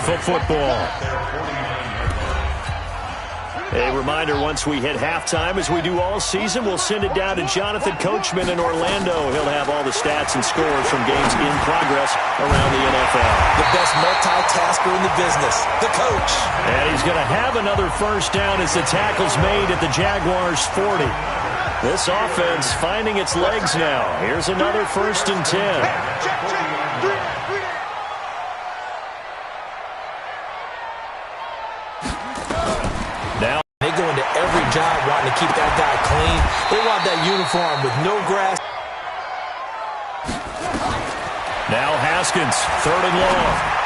for football. A reminder, once we hit halftime, as we do all season, we'll send it down to Jonathan Coachman in Orlando. He'll have all the stats and scores from games in progress around the NFL. The best multitasker in the business, the coach. And he's going to have another first down as the tackle's made at the Jaguars' 40. This offense finding its legs now. Here's another 1st and 10. Now they go into every job wanting to keep that guy clean. They want that uniform with no grass. Now Haskins, 3rd and long.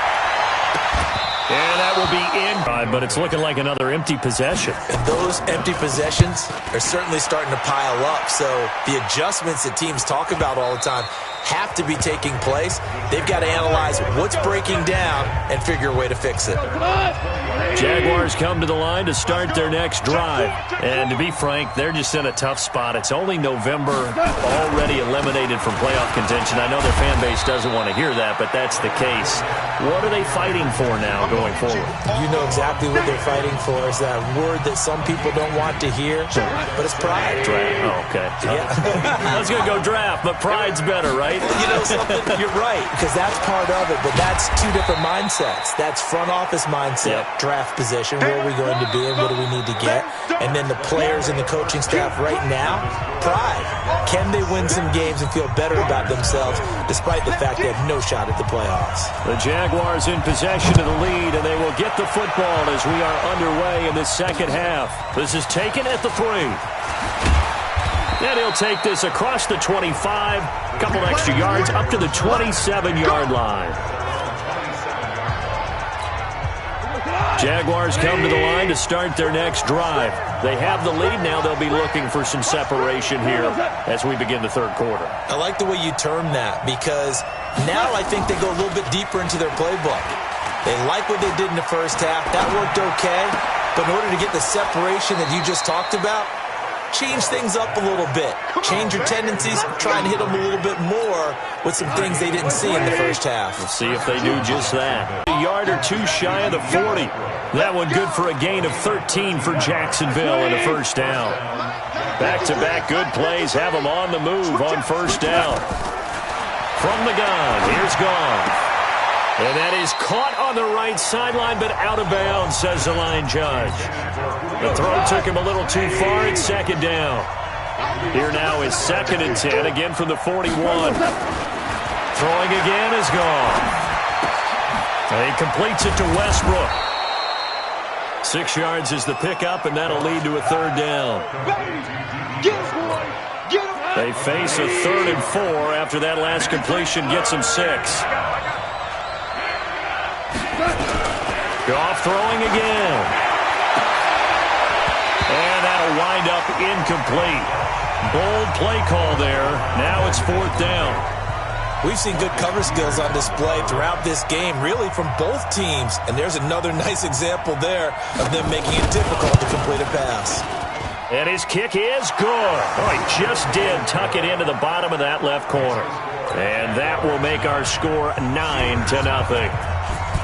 And that will be in, but it's looking like another empty possession. And those empty possessions are certainly starting to pile up. So the adjustments that teams talk about all the time have to be taking place. They've got to analyze what's breaking down and figure a way to fix it. Jaguars come to the line to start their next drive. And to be frank, they're just in a tough spot. It's only November, already eliminated from playoff contention. I know their fan base doesn't want to hear that, but that's the case. What are they fighting for now going forward? You know exactly what they're fighting for. Is that word that some people don't want to hear, but it's pride. Draft. Oh, okay. Yeah. I was going to go draft, but pride's better, right? You know something? You're right, because that's part of it, but that's two different mindsets. That's front office mindset, draft position, where are we going to be and what do we need to get? And then the players and the coaching staff right now, pride. Can they win some games and feel better about themselves despite the fact they have no shot at the playoffs? The Jaguars in possession of the lead, and they will get the football as we are underway in the second half. This is taken at the 3. And he'll take this across the 25, a couple extra yards up to the 27-yard line. Jaguars come to the line to start their next drive. They have the lead now. They'll be looking for some separation here as we begin the third quarter. I like the way you term that, because now I think they go a little bit deeper into their playbook. They like what they did in the first half. That worked okay. But in order to get the separation that you just talked about, change things up a little bit. Change your tendencies. Try and hit them a little bit more with some things they didn't see in the first half. We'll see if they do just that. A yard or two shy of the 40. That one good for a gain of 13 for Jacksonville and a first down. Back-to-back good plays have them on the move on first down. From the gun, here's Goff. And that is caught on the right sideline, but out of bounds, says the line judge. The throw took him a little too far. It's second down. Here now is 2nd and 10, again from the 41. Throwing again is Goff. And he completes it to Westbrook. 6 yards is the pickup, and that'll lead to a third down. They face a 3rd and 4 after that last completion gets them 6. Goff throwing again. And that'll wind up incomplete. Bold play call there. Now it's 4th down. We've seen good cover skills on display throughout this game, really from both teams. And there's another nice example there of them making it difficult to complete a pass. And his kick is good. Oh, he just did tuck it into the bottom of that left corner. And that will make our score 9-0.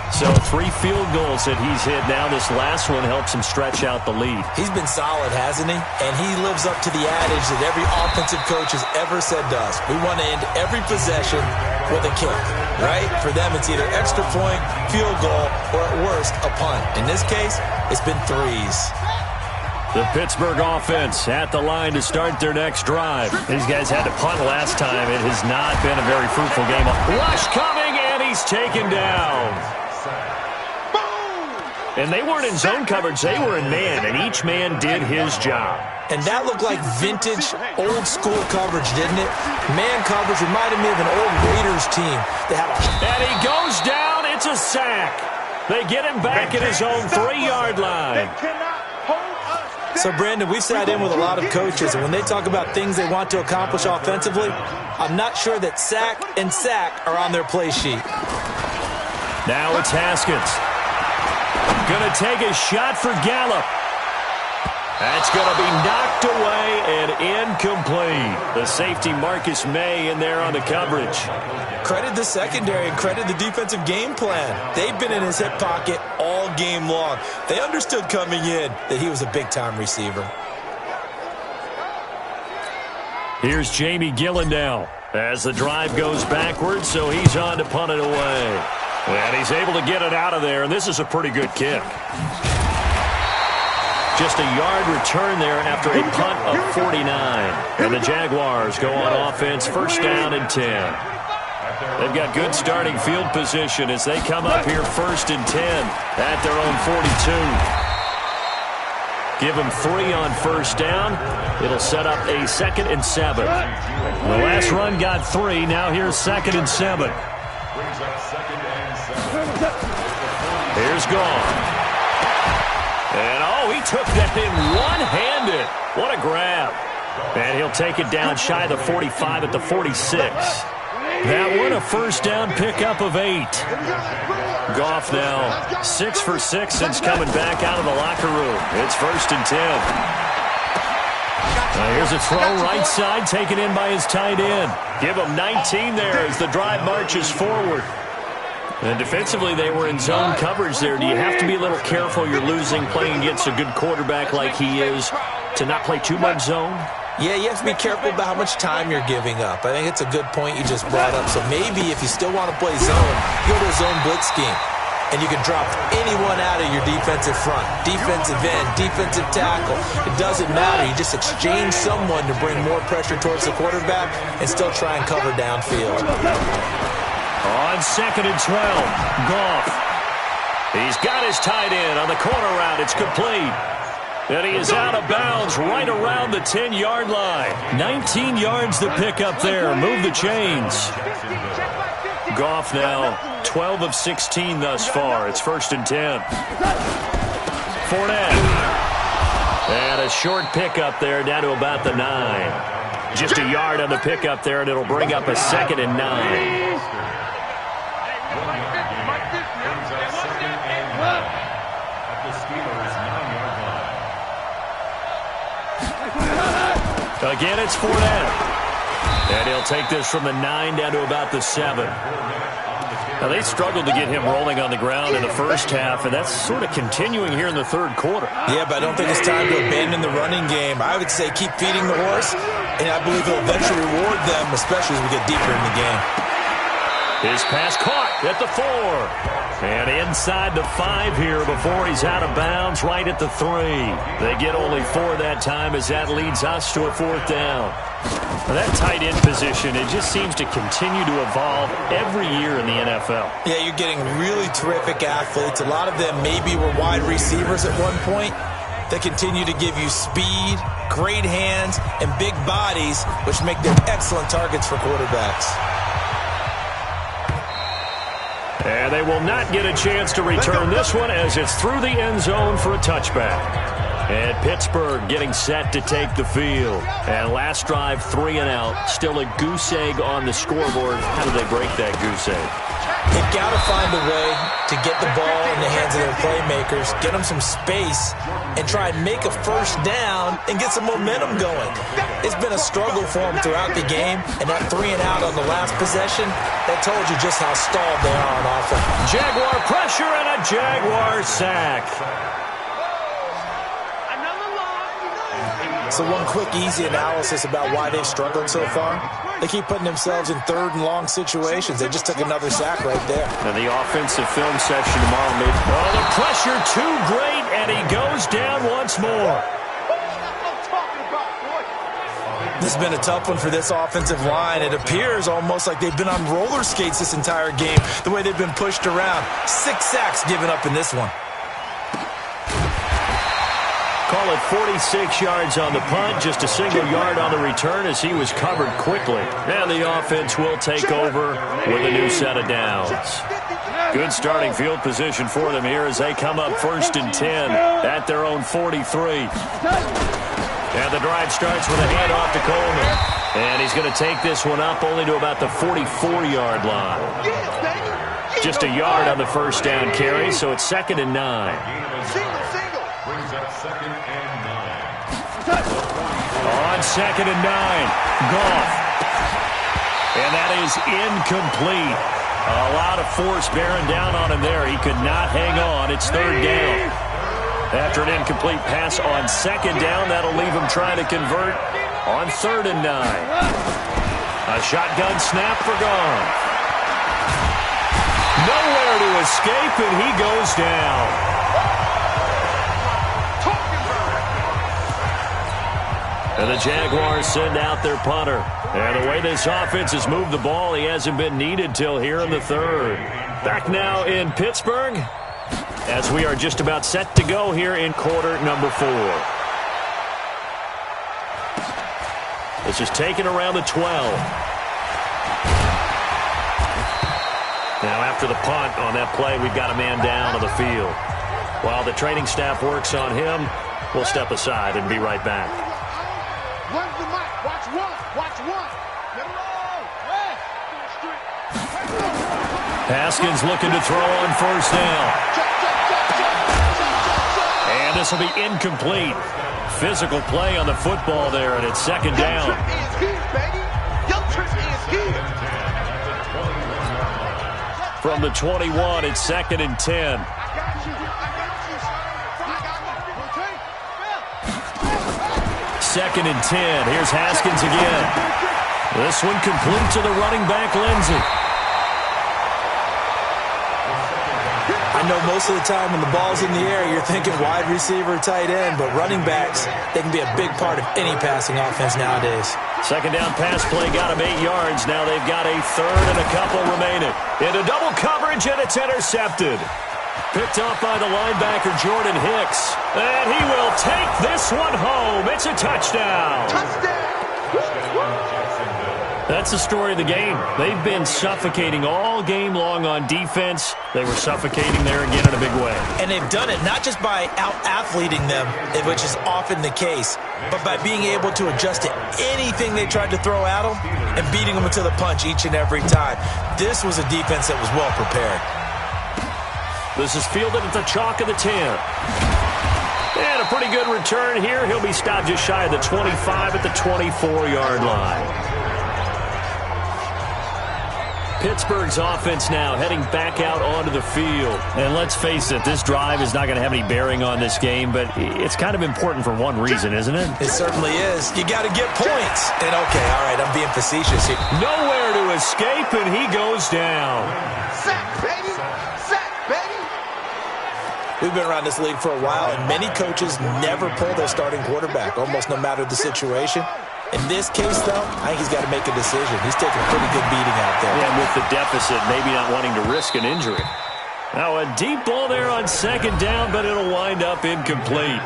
So 3 field goals that he's hit now. This last one helps him stretch out the lead. He's been solid, hasn't he? And he lives up to the adage that every offensive coach has ever said to us. We want to end every possession with a kick, right? For them, it's either extra point, field goal, or at worst, a punt. In this case, it's been 3s. The Pittsburgh offense at the line to start their next drive. These guys had to punt last time. It has not been a very fruitful game. Rush coming, and he's taken down. And they weren't in zone coverage. They were in man, and each man did his job. And that looked like vintage, old-school coverage, didn't it? Man coverage reminded me of an old Raiders team. And he goes down. It's a sack. They get him back at his own 3-yard line. So, Brandon, we've sat in with a lot of coaches, and when they talk about things they want to accomplish offensively, I'm not sure that sack and sack are on their play sheet. Now it's Haskins. Going to take a shot for Gallup. That's going to be knocked away and incomplete. The safety Marcus May in there on the coverage. Credit the secondary and credit the defensive game plan. They've been in his hip pocket all game long. They understood coming in that he was a big-time receiver. Here's Jamie Gillen now as the drive goes backwards, so he's on to punt it away. And he's able to get it out of there, and this is a pretty good kick. Just a yard return there after a punt of 49. And the Jaguars go on offense, first down and 10. They've got good starting field position as they come up here first and 10 at their own 42. Give them 3 on first down. It'll set up a 2nd and 7. The last run got 3. Now here's 2nd and 7. Here's Goff. And, he took that in one-handed. What a grab. And he'll take it down shy of the 45 at the 46. That one a first down pickup of 8. Goff now 6 for 6 since coming back out of the locker room. It's first and 10. Here's a throw right side taken in by his tight end. Give him 19 there as the drive marches forward. And defensively, they were in zone coverage there. Do you have to be a little careful you're losing playing against a good quarterback like he is to not play too much zone? Yeah, you have to be careful about how much time you're giving up. I think it's a good point you just brought up. So maybe if you still want to play zone, you go to a zone blitz scheme. And you can drop anyone out of your defensive front, defensive end, defensive tackle. It doesn't matter. You just exchange someone to bring more pressure towards the quarterback and still try and cover downfield. On 2nd and 12, Goff. He's got his tight end on the corner route. It's complete. And he is out of bounds right around the 10-yard line. 19 yards to pick up there. Move the chains. Goff now 12 of 16 thus far. It's first and 10. Fournette. And a short pickup there down to about the 9. Just a yard on the pickup there, and it'll bring up a 2nd and 9. Again, it's Fournette. And he'll take this from the 9 down to about the 7. Now, they struggled to get him rolling on the ground in the first half, and that's sort of continuing here in the third quarter. Yeah, but I don't think it's time to abandon the running game. I would say keep feeding the horse, and I believe he'll eventually reward them, especially as we get deeper in the game. His pass caught at the 4. And inside the 5 here before he's out of bounds right at the 3. They get only 4 that time as that leads us to a 4th down. Now that tight end position, it just seems to continue to evolve every year in the NFL. Yeah, you're getting really terrific athletes. A lot of them maybe were wide receivers at one point. They continue to give you speed, great hands, and big bodies, which make them excellent targets for quarterbacks. And they will not get a chance to return this one as it's through the end zone for a touchback. And Pittsburgh getting set to take the field. And last drive, 3 and out. Still a goose egg on the scoreboard. How do they break that goose egg? They've got to find a way to get the ball in the hands of their playmakers, get them some space, and try and make a first down and get some momentum going. It's been a struggle for them throughout the game, and that 3 and out on the last possession, that told you just how stalled they are on offense. Jaguar pressure and a Jaguar sack. So one quick, easy analysis about why they've struggled so far. They keep putting themselves in 3rd and long situations. They just took another sack right there. And the offensive film section tomorrow made... Oh, the pressure too great, and he goes down once more. This has been a tough one for this offensive line. It appears almost like they've been on roller skates this entire game, the way they've been pushed around. 6 sacks given up in this one. Call it 46 yards on the punt, just a single yard on the return as he was covered quickly. And the offense will take over with a new set of downs. Good starting field position for them here as they come up first and 10 at their own 43. And the drive starts with a handoff to Coleman. And he's going to take this one up only to about the 44-yard line. Just a yard on the first down carry, so it's 2nd and 9. Brings up 2nd and 9. On 2nd and 9, Goff. And that is incomplete. A lot of force bearing down on him there. He could not hang on. It's 3rd down. After an incomplete pass on 2nd down, that'll leave him trying to convert on 3rd and 9. A shotgun snap for Goff. Nowhere to escape, and he goes down. And the Jaguars send out their punter. And the way this offense has moved the ball, he hasn't been needed till here in the 3rd. Back now in Pittsburgh as we are just about set to go here in quarter number 4. This is taken around the 12. Now after the punt on that play, we've got a man down on the field. While the training staff works on him, we'll step aside and be right back. Run the mic. Watch one. Watch one. Haskins looking to throw on 1st down. And this will be incomplete. Physical play on the football there, and it's 2nd down. From the 21, it's 2nd and 10. Second and 10. Here's Haskins again. This one complete to the running back, Lindsey. I know most of the time when the ball's in the air, you're thinking wide receiver, tight end, but running backs, they can be a big part of any passing offense nowadays. 2nd down pass play got him 8 yards. Now they've got a 3rd and a couple remaining. Into double coverage, and it's intercepted. Picked off by the linebacker, Jordan Hicks. And he will take this one home. It's a touchdown. That's the story of the game. They've been suffocating all game long on defense. They were suffocating there again in a big way. And they've done it not just by out-athleting them, which is often the case, but by being able to adjust to anything they tried to throw at them and beating them to the punch each and every time. This was a defense that was well prepared. This is fielded at the chalk of the 10. And a pretty good return here. He'll be stopped just shy of the 25 at the 24-yard line. Pittsburgh's offense now heading back out onto the field. And let's face it, this drive is not going to have any bearing on this game, but it's kind of important for one reason, isn't it? It certainly is. You got to get points. And okay, all right, I'm being facetious here. Nowhere to escape, and he goes down. Sack, baby. Sack, baby. We've been around this league for a while, and many coaches never pull their starting quarterback, almost no matter the situation. In this case, though, I think he's got to make a decision. He's taking a pretty good beating out there. Yeah, with the deficit, maybe not wanting to risk an injury. Now a deep ball there on 2nd down, but it'll wind up incomplete.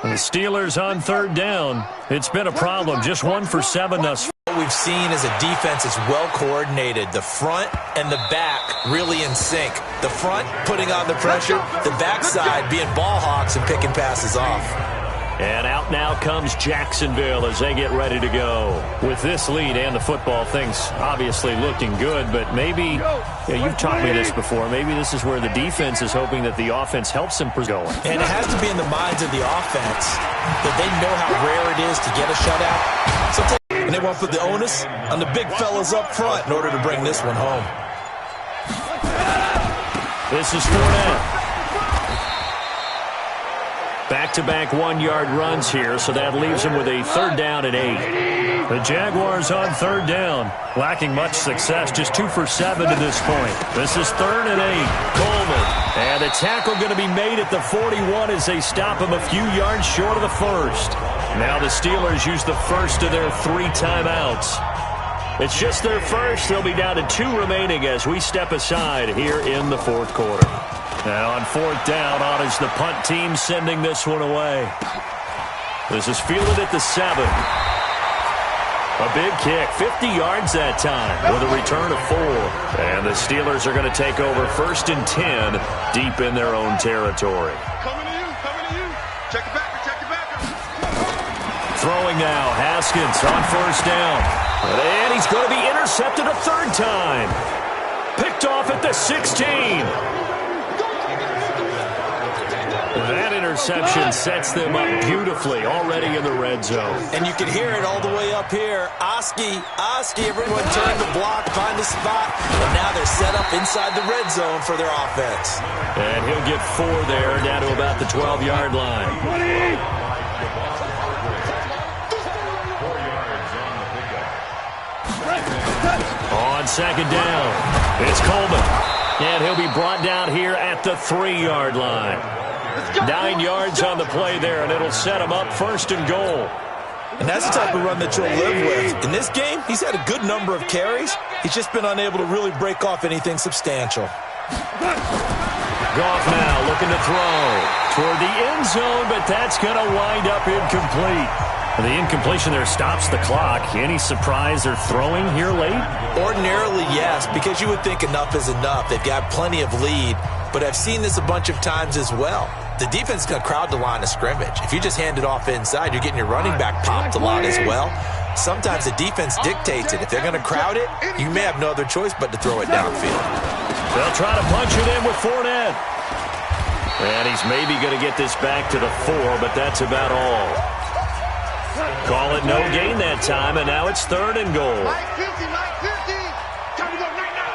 The Steelers on 3rd down. It's been a problem. Just 1 for 7 thus far. What we've seen is a defense that's well coordinated. The front and the back really in sync. The front putting on the pressure, the backside being ball hawks and picking passes off. And out now comes Jacksonville as they get ready to go. With this lead and the football, things obviously looking good, but maybe, you've taught me this before, maybe this is where the defense is hoping that the offense helps them going. And it has to be in the minds of the offense that they know how rare it is to get a shutout. Sometimes and they want to put the onus on the big fellas up front in order to bring this one home. This is 4 down. Back-to-back 1-yard runs here, so that leaves them with a 3rd down and 8. The Jaguars on 3rd down, lacking much success, just 2 for 7 to this point. This is 3rd and 8. Coleman. And the tackle going to be made at the 41 as they stop him a few yards short of the 1st. Now the Steelers use the first of their 3 timeouts. It's just their first. They'll be down to 2 remaining as we step aside here in the 4th quarter. Now on 4th down, on is the punt team sending this one away. This is fielded at the 7. A big kick, 50 yards that time with a return of 4. And the Steelers are going to take over 1st and 10 deep in their own territory. Coming to you. Check it back. Throwing now, Haskins on 1st down. And he's going to be intercepted a third time. Picked off at the 16. That interception sets them up beautifully already in the red zone. And you can hear it all the way up here. Oski, everyone turn the block, find a spot, and now they're set up inside the red zone for their offense. And he'll get 4 there, down to about the 12-yard line. On second down, it's Coleman. And he'll be brought down here at the 3-yard line. 9 yards on the play there, and it'll set him up 1st and goal. And that's the type of run that you'll live with. In this game, he's had a good number of carries. He's just been unable to really break off anything substantial. Goff now looking to throw toward the end zone, but that's going to wind up incomplete. The incompletion there stops the clock. Any surprise they're throwing here late? Ordinarily, yes, because you would think enough is enough. They've got plenty of lead, but I've seen this a bunch of times as well. The defense is going to crowd the line of scrimmage. If you just hand it off inside, you're getting your running back popped a lot as well. Sometimes the defense dictates it. If they're going to crowd it, you may have no other choice but to throw it downfield. They'll try to punch it in with Fournette. And he's maybe going to get this back to the 4, but that's about all. Call it no gain that time, and now it's 3rd and goal. Mike 50. Time to go right now.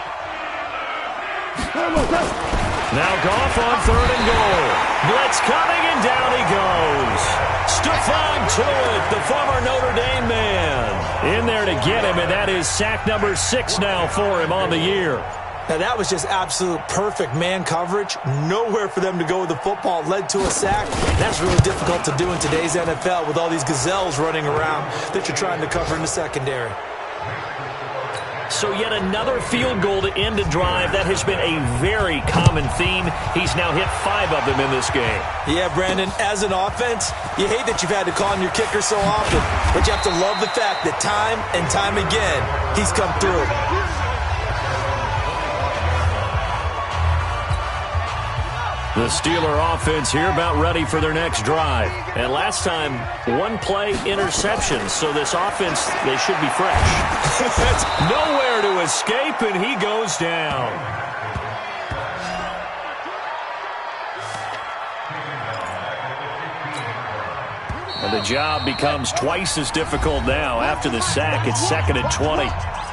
Now Goff on 3rd and goal. Blitz coming, and down he goes. Stephon Tuitt, the former Notre Dame man, in there to get him, and that is sack number 6 now for him on the year. Now, that was just absolute perfect man coverage. Nowhere for them to go with the football. Led to a sack. That's really difficult to do in today's NFL with all these gazelles running around that you're trying to cover in the secondary. So yet another field goal to end a drive. That has been a very common theme. He's now hit 5 of them in this game. Yeah, Brandon, as an offense, you hate that you've had to call on your kicker so often, but you have to love the fact that time and time again, he's come through. The Steeler offense here about ready for their next drive. And last time, 1-play interception. So this offense, they should be fresh. Nowhere to escape, and he goes down. And the job becomes twice as difficult now. After the sack, it's 2nd and 20.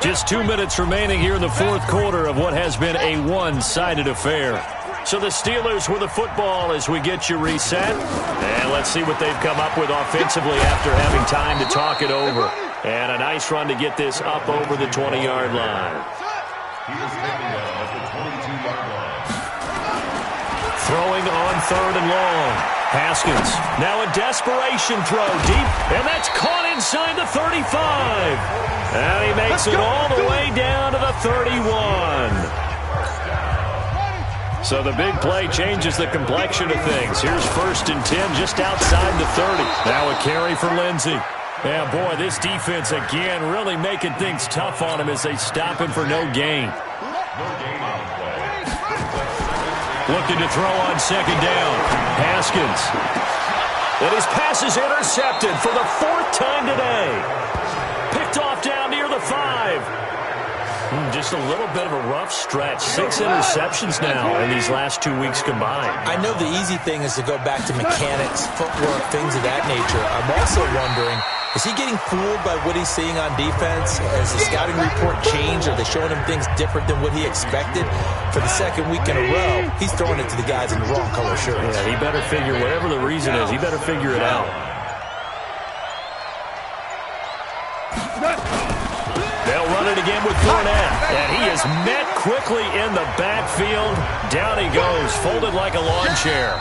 Just 2 minutes remaining here in the 4th quarter of what has been a one-sided affair. So the Steelers with the football as we get you reset. And let's see what they've come up with offensively after having time to talk it over. And a nice run to get this up over the 20-yard line. Throwing on 3rd and long. Haskins now a desperation throw deep, and that's caught inside the 35. And he makes it all the way down to the 31. So the big play changes the complexion of things. Here's 1st and 10 just outside the 30. Now a carry for Lindsey. Yeah, boy, this defense again really making things tough on him as they stop him for no gain. Looking to throw on 2nd down. Haskins. And his pass is intercepted for the 4th time today. Picked off down near the 5. Just a little bit of a rough stretch. 6 interceptions now in these last 2 weeks combined. I know the easy thing is to go back to mechanics, footwork, things of that nature. I'm also wondering, is he getting fooled by what he's seeing on defense? Has the scouting report changed? Are they showing him things different than what he expected? For the 2nd week in a row, he's throwing it to the guys in the wrong color shirts. Yeah, he better figure, whatever the reason is, he better figure it out. They'll run it again with Fournette. And he is met quickly in the backfield. Down he goes, folded like a lawn chair.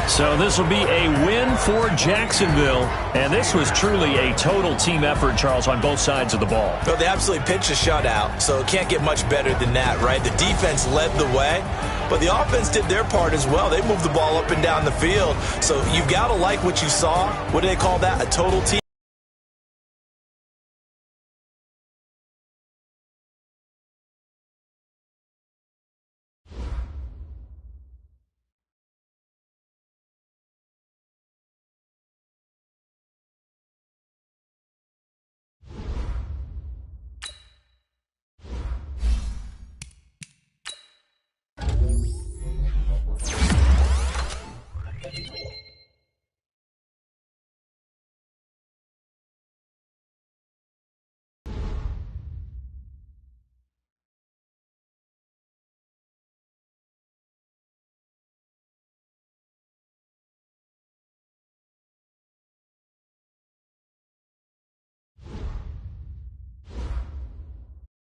So this will be a win for Jacksonville. And this was truly a total team effort, Charles, on both sides of the ball. Well, they absolutely pitched a shutout, so it can't get much better than that, right? The defense led the way, but the offense did their part as well. They moved the ball up and down the field. So you've got to like what you saw. What do they call that? A total team